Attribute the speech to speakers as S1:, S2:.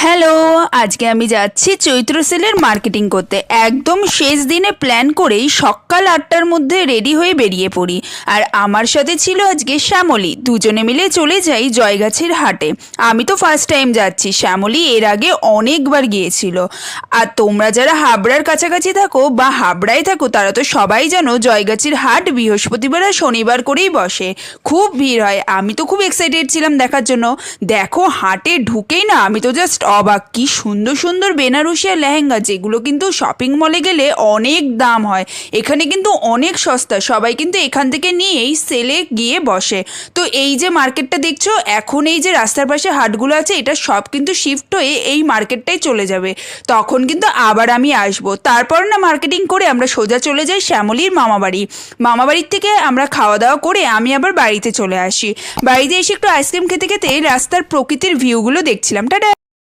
S1: Hello, আজকে আমি যাচ্ছি চৈত্র সেলের মার্কেটিং করতে। একদম শেষ দিনে প্ল্যান করেই সকাল 8টার মধ্যে রেডি হয়ে বেরিয়ে পড়ি। আর আমার সাথে ছিল আজকে শ্যামলী। দুজনে মিলে চলে যাই জয়গাছির হাটে। আমি তো ফার্স্ট টাইম যাচ্ছি, শ্যামলী এর আগে অনেকবার গিয়েছিল। আর তোমরা যারা হাবড়ার কাছাকাছি থাকো বা হাবড়ায় থাকো তারা তো সবাই জানো জয়গাছির হাট বৃহস্পতিবার আর শনিবার করেই বসে। খুব ভিড় হয়, আমি তো খুব এক্সাইটেড ছিলাম দেখার জন্য। দেখো হাটে ঢুকেই না আমি তো জাস্ট অবাক, কি সুন্দর সুন্দর বেনারসি আর লেহেঙ্গা, যেগুলো কিন্তু শপিং মলে গেলে অনেক দাম হয়, এখানে কিন্তু অনেক সস্তা। সবাই কিন্তু এখান থেকে নিয়েই সেলে গিয়ে বসে। তো এই যে মার্কেটটা দেখছো, এখন এই যে রাস্তার পাশে হাটগুলো আছে এটা সব কিন্তু শিফট হয়ে এই মার্কেটটাই চলে যাবে। তখন কিন্তু আবার আমি আসবো। তারপর না মার্কেটিং করে আমরা সোজা চলে যাই শ্যামলীর মামাবাড়ি। মামাবাড়ির থেকে আমরা খাওয়া দাওয়া করে আমি আবার বাড়িতে চলে আসি। বাড়িতে এসে একটু আইসক্রিম খেতে খেতে রাস্তার প্রকৃতির ভিউগুলো দেখছিলাম। টাটা।